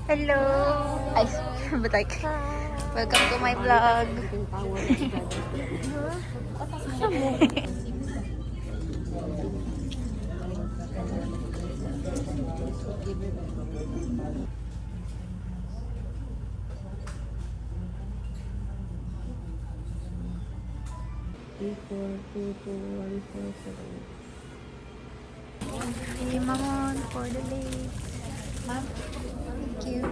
Hello! Ay, batay. Welcome to my vlog. Hey, Mamon, for the late. Ma'am, thank you.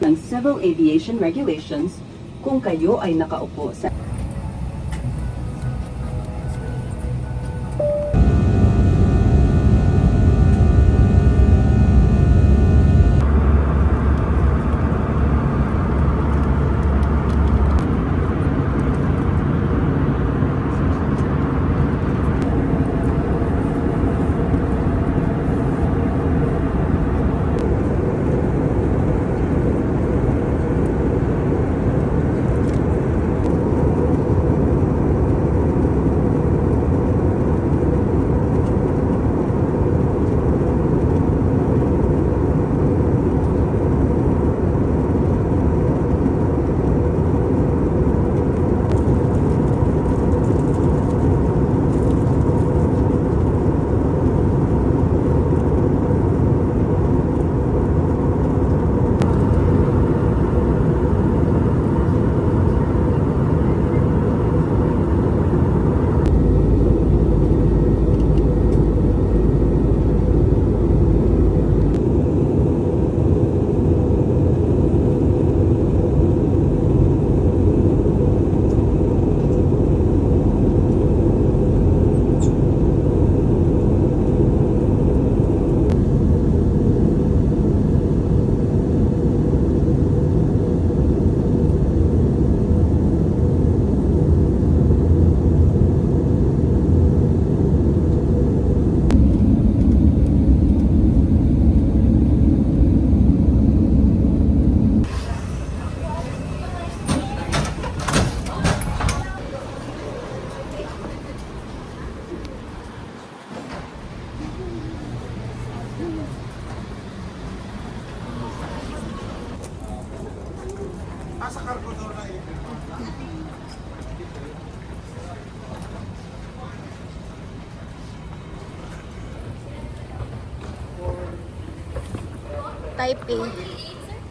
Ng Civil Aviation Regulations kung kayo ay nakaupo sa Taipei.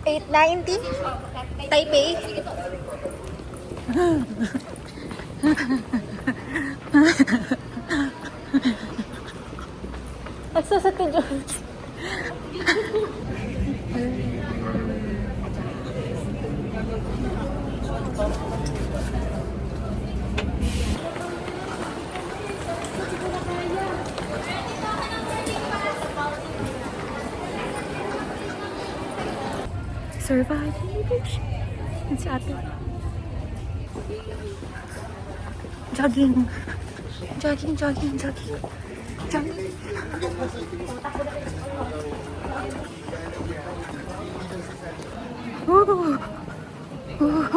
890? Taipei? Asa sa Diyos? Surviving. Yan si ate. Jogging. Jogging, jogging, jogging. Jogging. Ooh. Ooh.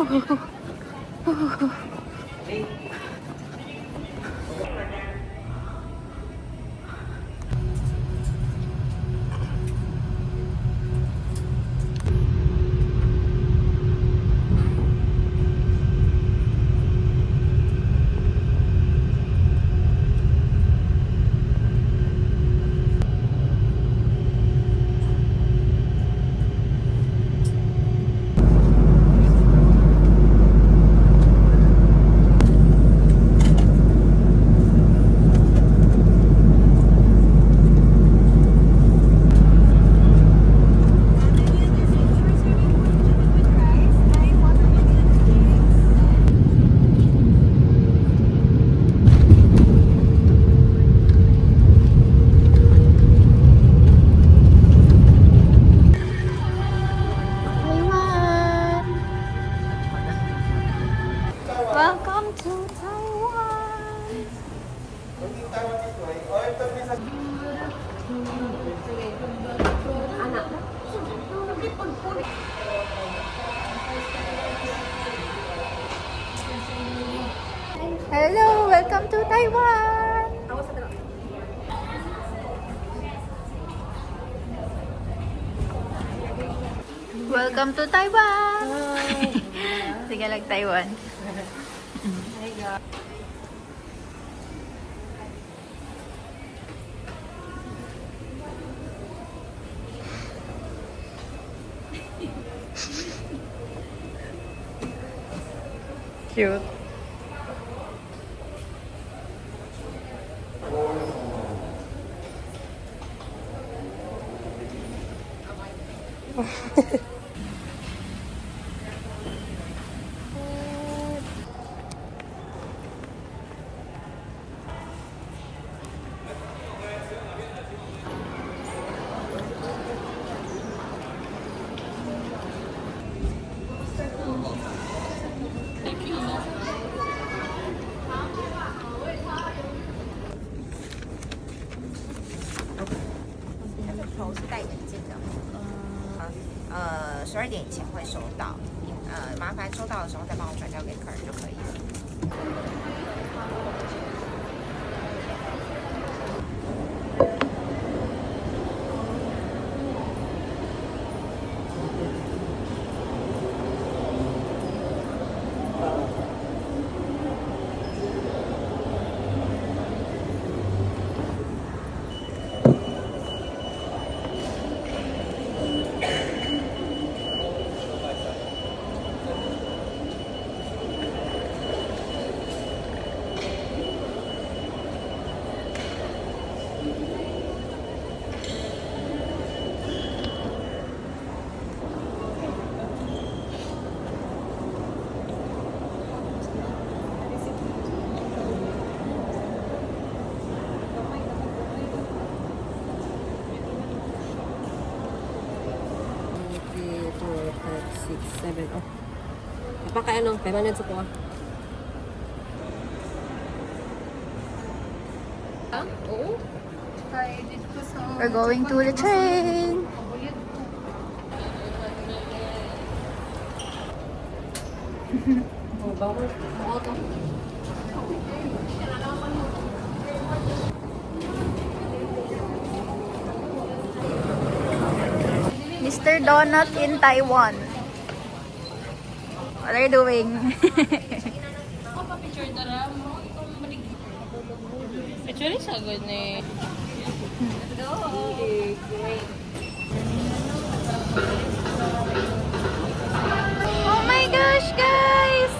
Welcome to Taiwan! Hello, welcome to Taiwan. Welcome to Taiwan. Sige lang Taiwan. Cute.12点以前会收到，麻烦收到的时候再帮我转交给客人就可以了。Oh. Napaka-ano, 500 sa kuha. We're going to the train. Oh, bawal. Auto. Mr. Donut in Taiwan. What are you doing? Actually, sagod na eh. Oh my gosh, guys!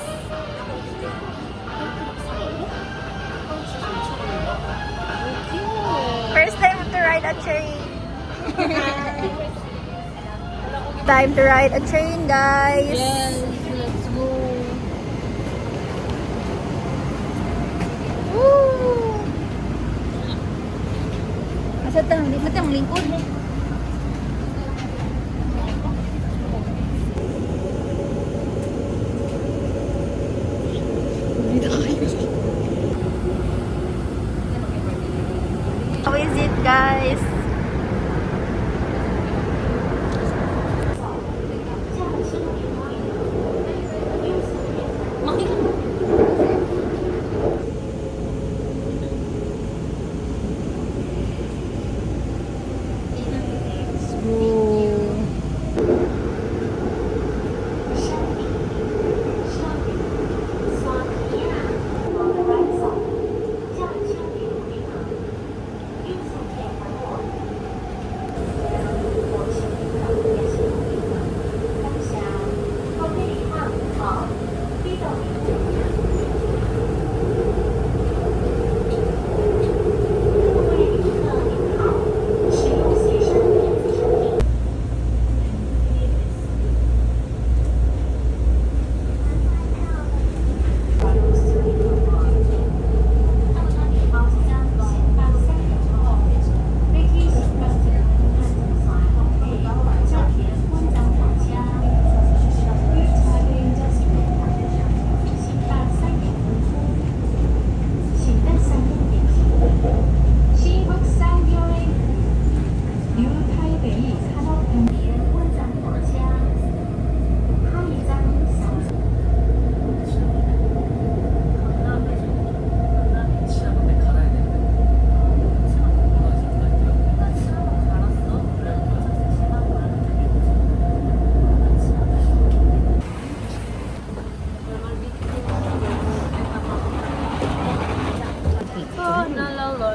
First time to ride a train. Time to ride a train, guys. Yes, let's go. Woo! Asa ta? Hindi mo tayong lingkod. How is it, guys?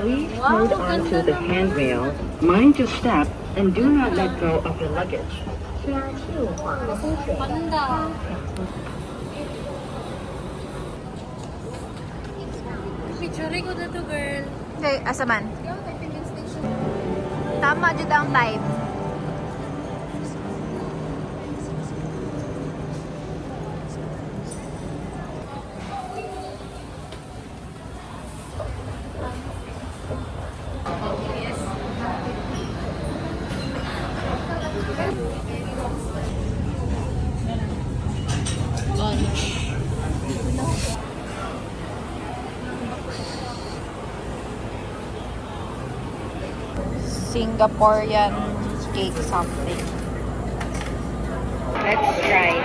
Please hold onto the handrail, mind your step, and do not let go of your luggage. Panda. Picture ko na to, girl. Okay, asa man? Tama dyan ang time. Singaporean cake something. Let's try.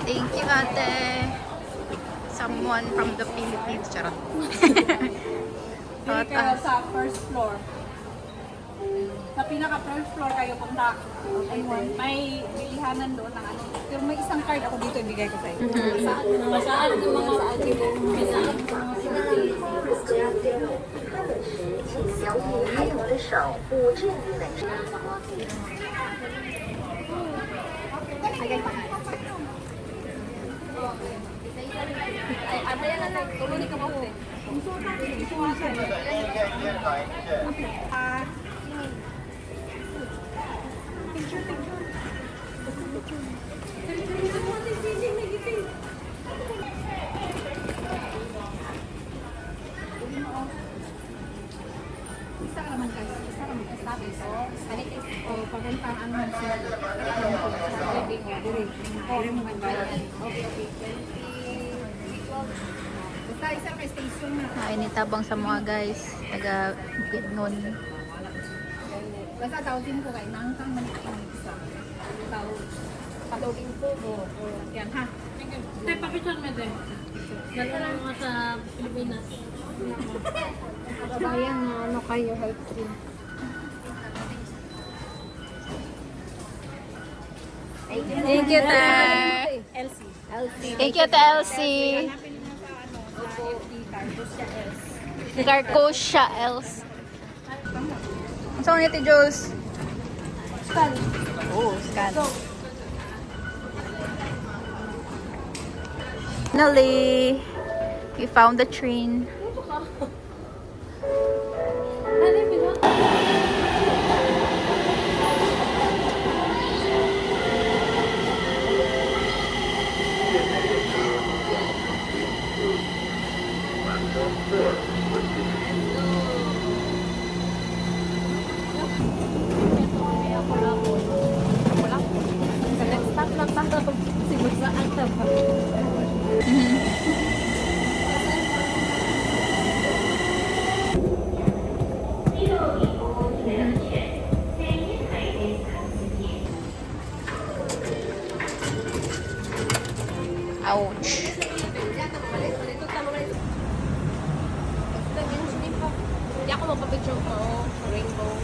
Thank you, ate. Someone from the Philippines. Charot. Dili kayo sa first floor. Sa pinaka-first floor kayo punta. May bilihanan doon ng ano. Pero may isang card ako dito ibigay ko sa iyo. Masaan yung mga pinag 小米还有我的手捂着你本身。 Ay, ano yan na lang? Tuloy ka ba ko? Isa ka naman kayo. Isa ka naman sabi. So, o pagunta ang ano sa living mo. Dire mo magbayad. Okay, okay. Basta isa ka station na. Nainitabang sa mga guys. Taga Bukidnon. Basta tawagin ko kay Nangkang Manikin isa. Tawagin ko. Yan ha. Tay, papicture mo din. Dala lang mga sa Pilipinas. Kabayan na ano kayo health cream. Thank you, te. Elsie. Thank you, te Elsie. Hanapin niyo sa ano sa FD Cardosia Elsie. Carcosia Els. Ang saan niya, Jules? Scan. Oh, scan. Finally, we found the train. Ouch. Hindi ako magpapicture ko. Rainbow.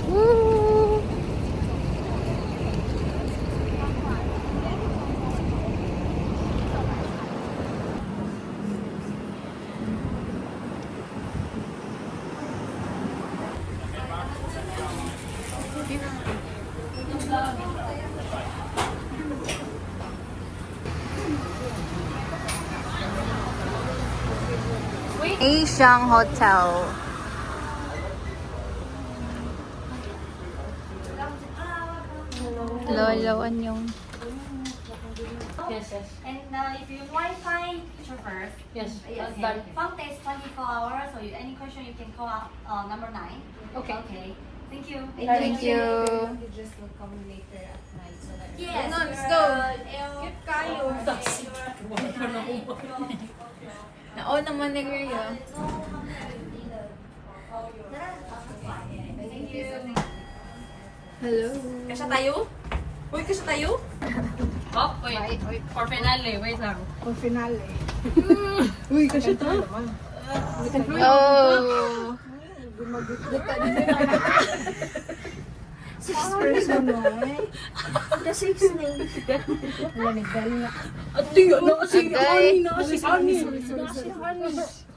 Woo! Asian Hotel. Lolo, anyong. Yes, yes. And if you Wi-Fi, picture first. Yes, Yes, done. Phone test 24 hours. So any question you can call up number 9. Okay. Okay. Thank you. Thank you. Just will come later at night so that Yes. Let's go. Na-on naman ni Rhea. Hello. Kasya tayo? Uy, kasya tayo? Oh, wait. For finale, wait lang. For finale. Uy, kasi to. Oh. Ati, ano kasi Okay. ani na kasi ani.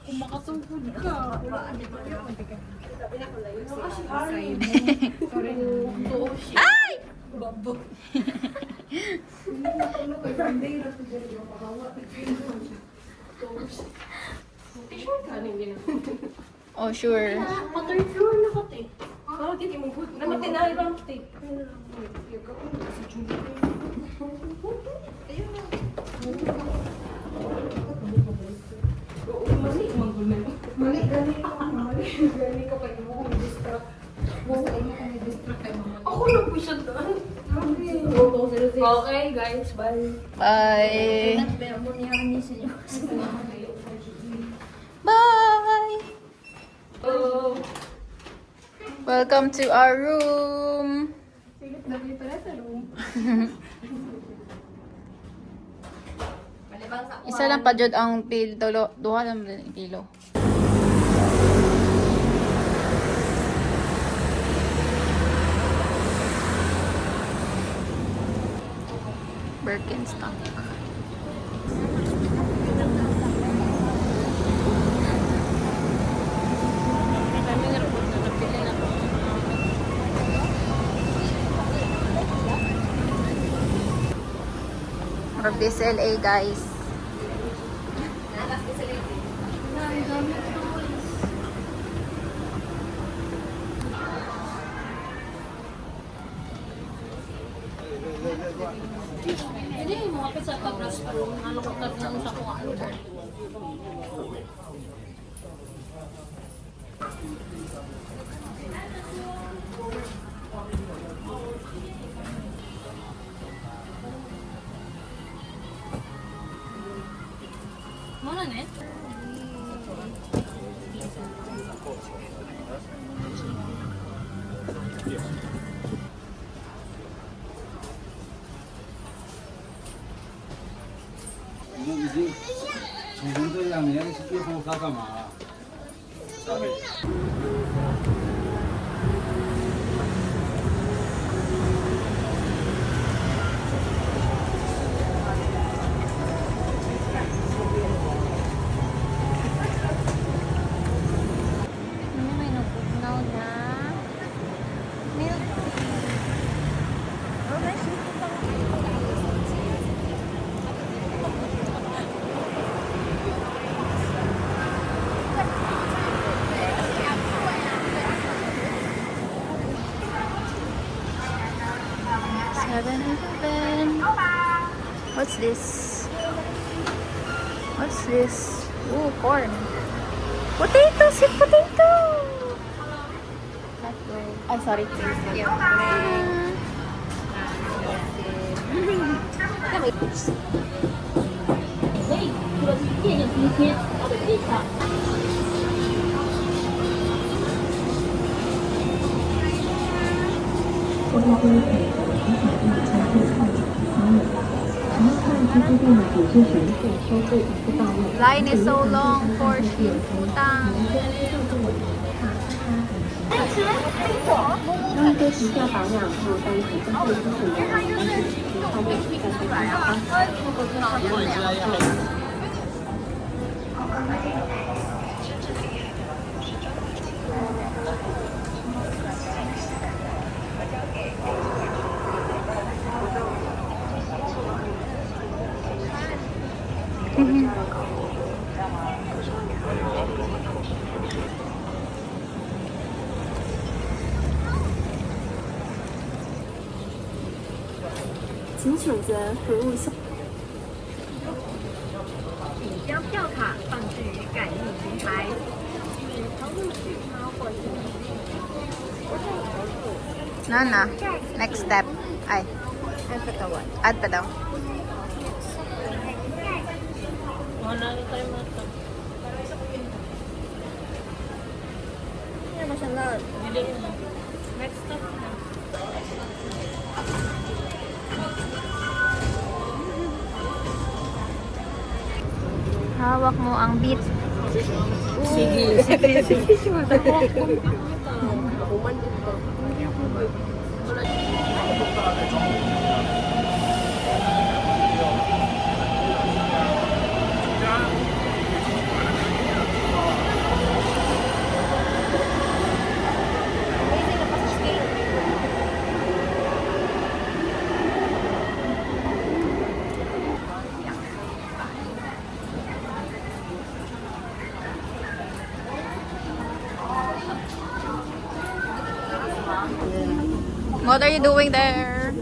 Kung makatungkod ka. Ay! Oh, sure. Third floor na ko, te. Oh, gini mo good. Naman tinahal bang, te. Ako lang po siya doon. Okay, guys. Bye. Bye. Bye. Welcome to our room. Isa lang pa jud ang pil tulo, duha lang din ang kilo. Birkenstock. From this LA, guys. Hindi, mga pisa ka classroom. Ano ko tatlong sa kung ano. Mana ne? 이거 이제 정상들이라면 쉽게 호가가 막. May nagugnaw na milk tea. Oh, may sweet pa. What's this? What's this? Ooh, corn. Potato, sweet potato. I'm sorry. Yeah. Line is so long for Putang. 用一个直掉保养后单体针对基础的单体体后面再推广。请选择服务项。请将票卡放置于感应平台。Nana, next step. Ay. Add pa daw. Wala na tayo mata. Hawak mo ang beat. What are you doing there?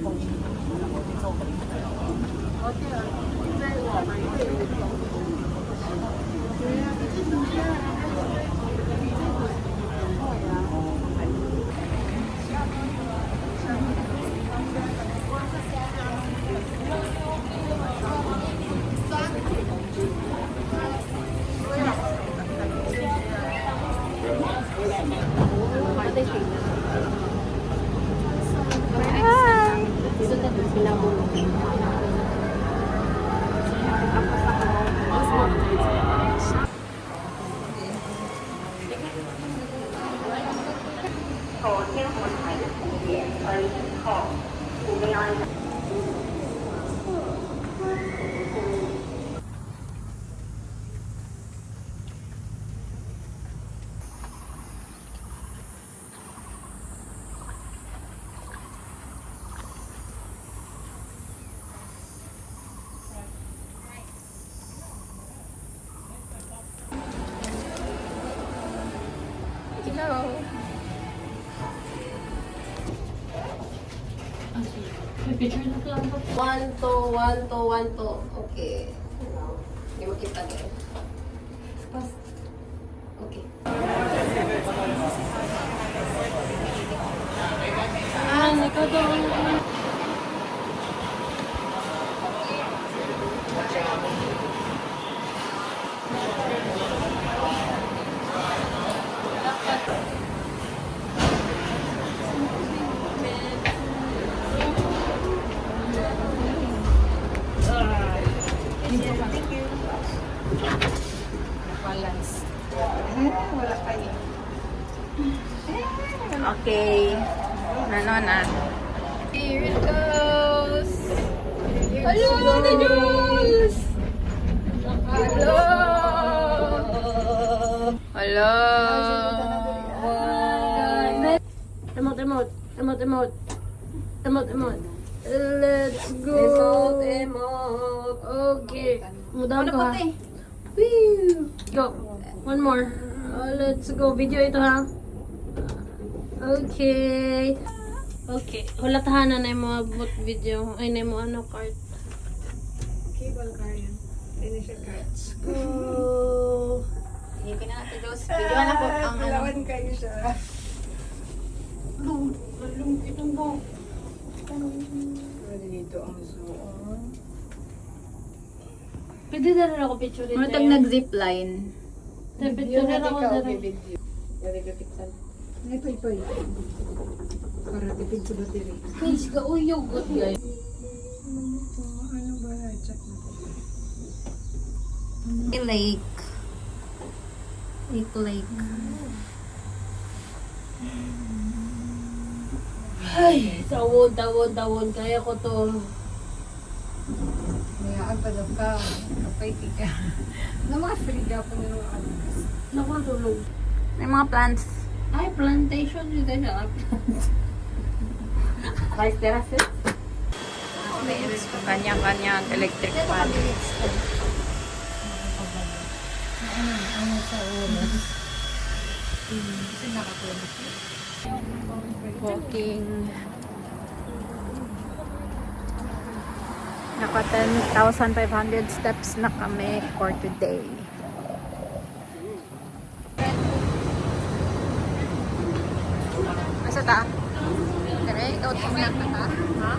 Hello. One, two. Okay. Hindi mo kita din. Okay. Ikaw daw. Okay. Ano na? Here it goes. Hello, the juice. Hello. Hello. Emote. Let's go. Emote. Okay. Mudahan ko ha. Woo. Go. One more. Let's go. Video ito ha. Okay. Okay. Hulatahanan na yung mga bot video. Ay, na yung mga ano card. Cable car yan. Initial car. Let's go. Hindi na natin Diyos. Videoan ako ang ano. Palawan kayo siya. Itong ba? Dito ang suon. Pwede na rin ako picture dito. Ano tag nag-zipline? Picture na ako dito. Ito. Para tipid ko ba diri? Page ka. Uy, yogurt guys. Ano ba? Check na. Lake. Lake. Ay, tawon. Kaya ko to. Mayaan pa daw ka. Kapay ka. Na mga friga pa niluan. Nakatulog. May mga plants. Ay, plantation dito siya. Vice terraces. Kanya-kanyang electric fan. Walking. Naka 10,500 steps na kami for today. Masa ta? Kaya ikaw tingnan ka ta? Ha?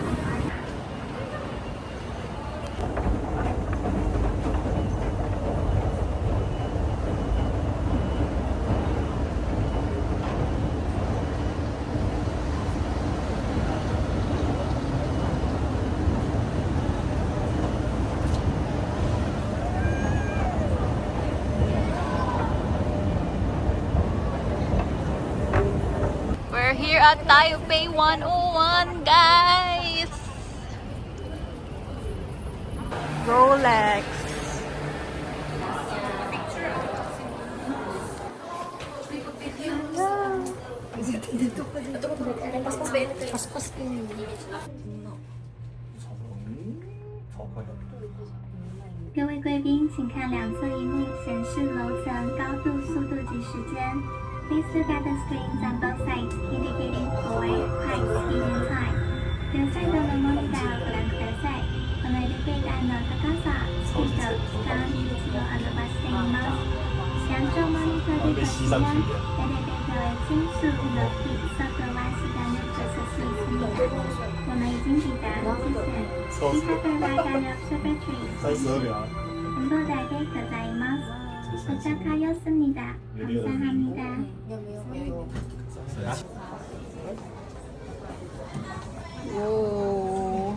at Taipei 101, guys! Rolex. Paspas ko. 各位贵宾，请看两侧荧幕显示楼层高度、速度及时间。Please look at the screens on both sides indicating floor, height, speed, and time. 両サイドのモニターをご覧ください。このエレベーターの高さ、スピード、時間、位置を表しています。两种モニターでご使用。エレベーターは金属楼梯速度は時間の調査する我们已经抵达，谢谢。Please have arrived at the observatory. 展望台でございます。お茶会をすみだ。감사합니다。 Whoa.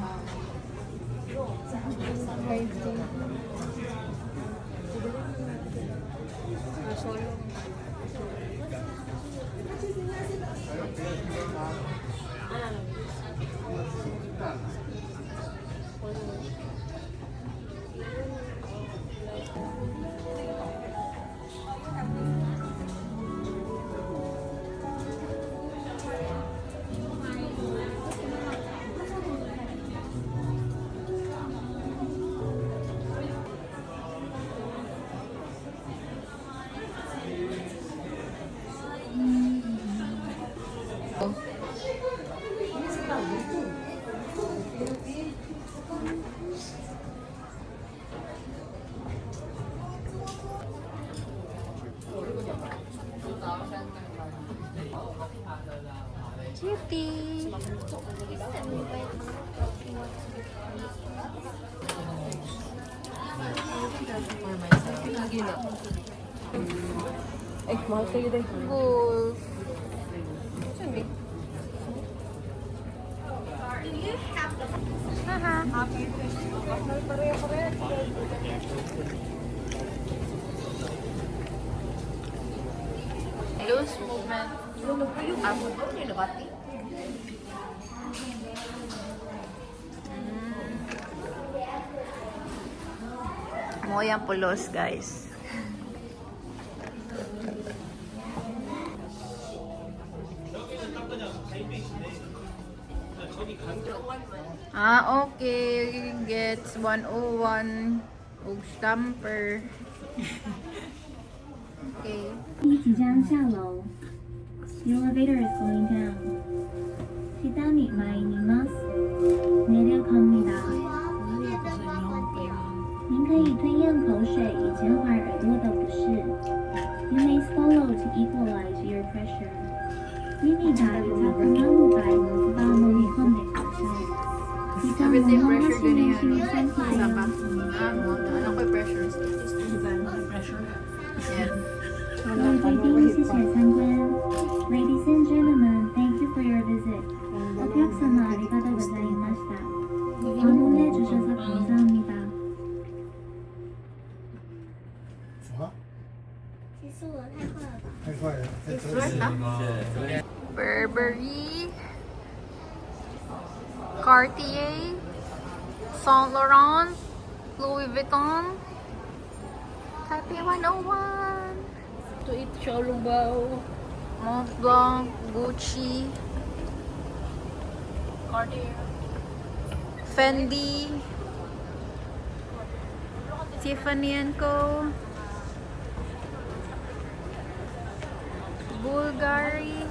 Cutie. Golf. Haha. Loose movement. Mo yan pulos, guys. Okay. Gets 101 og stamper. Okay. 即将下楼。The elevator is going down. 계단이 많이 내려갑니다. 您可以吞咽口水以减缓耳朵的不适。You may swallow to equalize your pressure. 입니다. 자꾸만 발로 몸이 건네가서. Everything pressure ganyan. Isa pa. Ano ko pressure? Pressure? Yeah. 各位贵宾，谢谢参观。Ladies and gentlemen, thank you for your visit.お客様ありがとうございました。방문해 주셔서 감사합니다. Burberry, Cartier, Saint Laurent, Louis Vuitton, Taipei 101, To eat Xiaolubao. Mont Blanc, Gucci, Fendi, Tiffany & Co, Bulgari,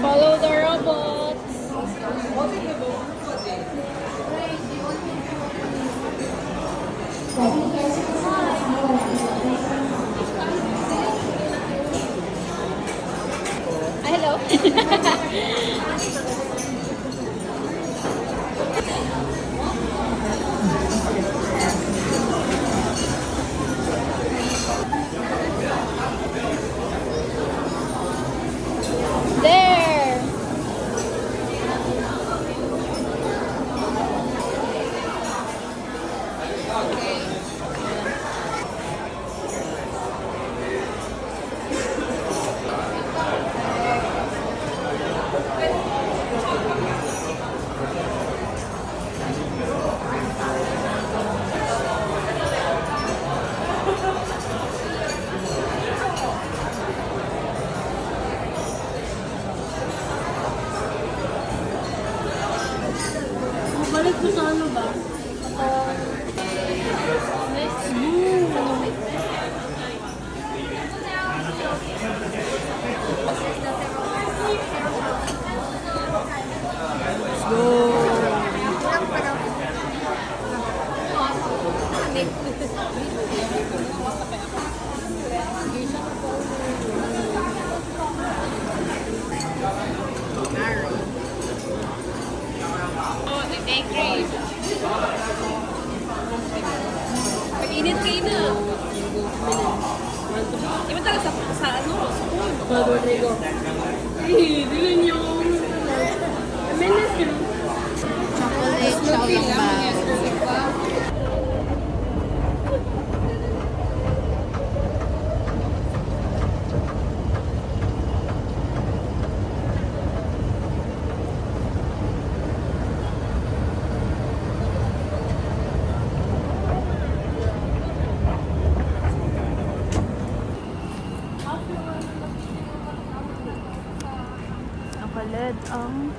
Follow the robots. hello. mainit. Oh, nag-day cream. Pag-init kayo na. Di ba talaga sa ano? Rodrigo. Eh, dili niyo. Menes yun. Chocolate xiaolong bao. Nakaled ang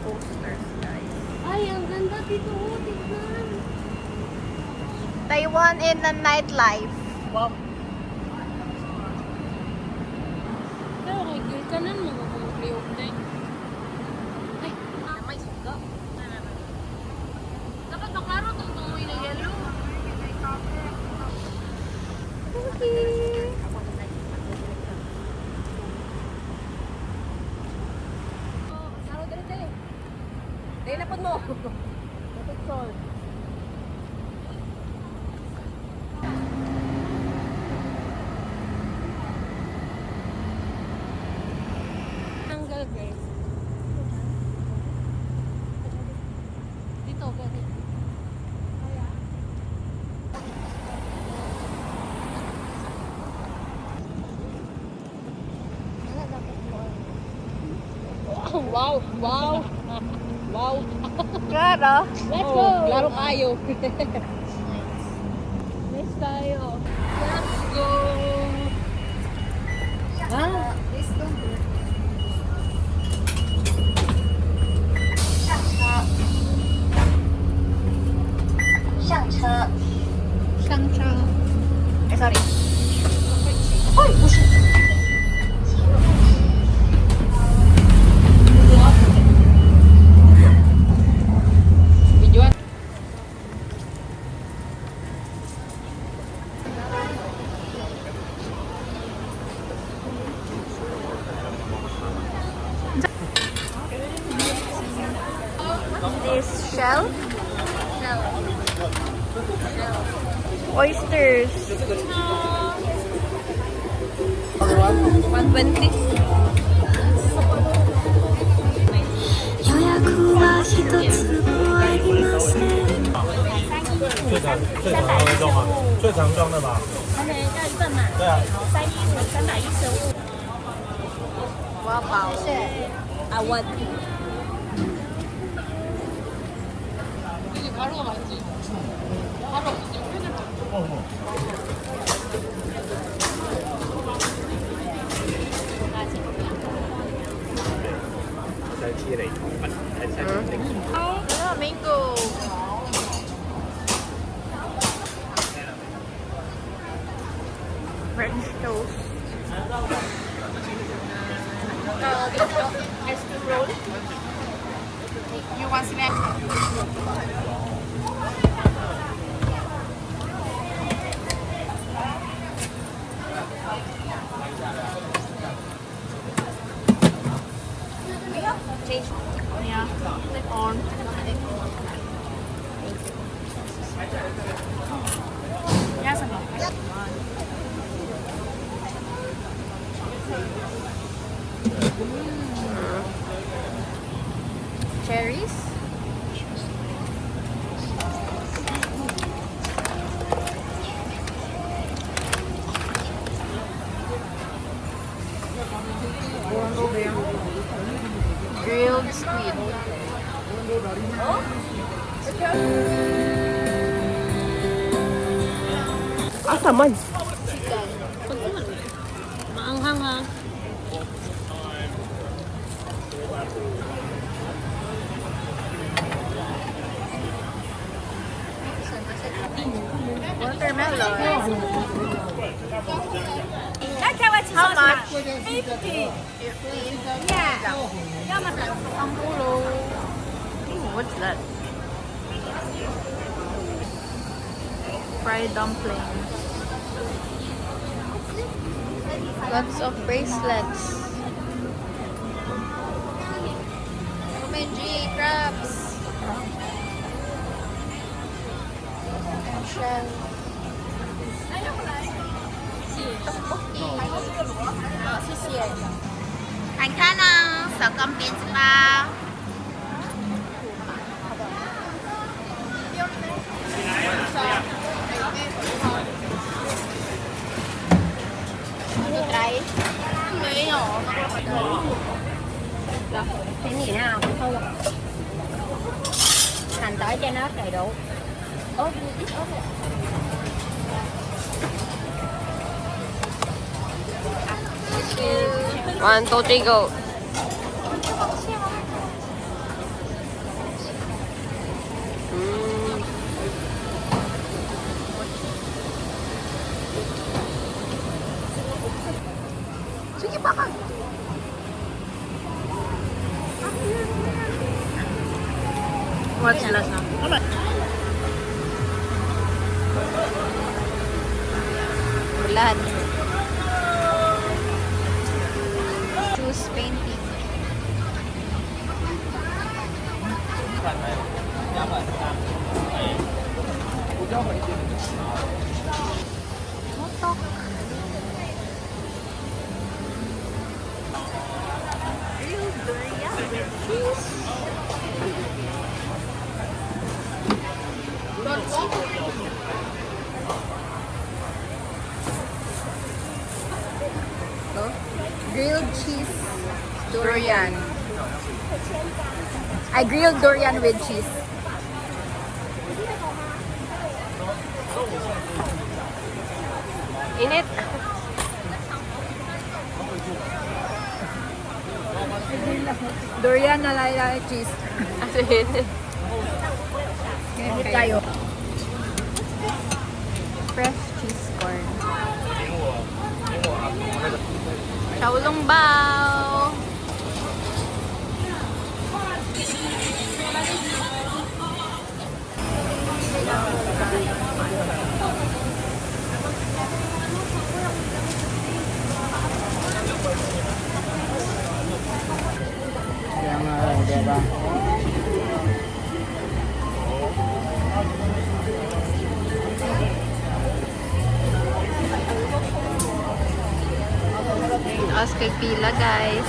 posters, guys. Ay, ang ganda dito. Oh, tignan. Taiwan in a nightlife. Wow. Pero kay girl ka na mga kumukliog na yun. Ay, may suga. Dapat maklaro itong tungoy na yellow. Saro dali. Dahil napod mo. Napod sol. Tanggal, guys. Dito, gani. Wow, wow. Wow. Claro. Let's go! Laro kayo. Nice tayo. Let's go. Ah, Eh, sorry. Videoan. This shell. Oysters. 120. 予約は一つもありません。最长吗？最长装的吧？对啊。 Wow. Awad. 바로 맞지? 바로 Mango. French toast. Ice cream roll. You want snack? Yeah. Click on. Yes, cherries. Grilled squid. asa man? Maanghang ha. Watermelon. How much? 50. 15. Yeah. Ooh, what's that? fried dumplings. Lots of bracelets. Comedy crabs. Shell. Anh Khanh à, sợ cầm tiền spa. Try. Cái gì nào cũng không. Hành tỏi cho nó đầy đủ. Ốp ít ốp. One, two, three, go. Sige pa ka. What's lasa? Blood. Choose painting. Motok. Grilled cheese durian. I grilled durian with cheese. Init. Durian na lalaki cheese. Init tayo. Fresh cheese corn. Shaolong bao. Oscar pila, guys.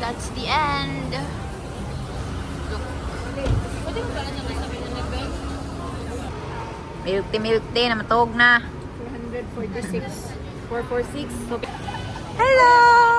That's the end. Milk tea na matog na. 446. 446. Hello!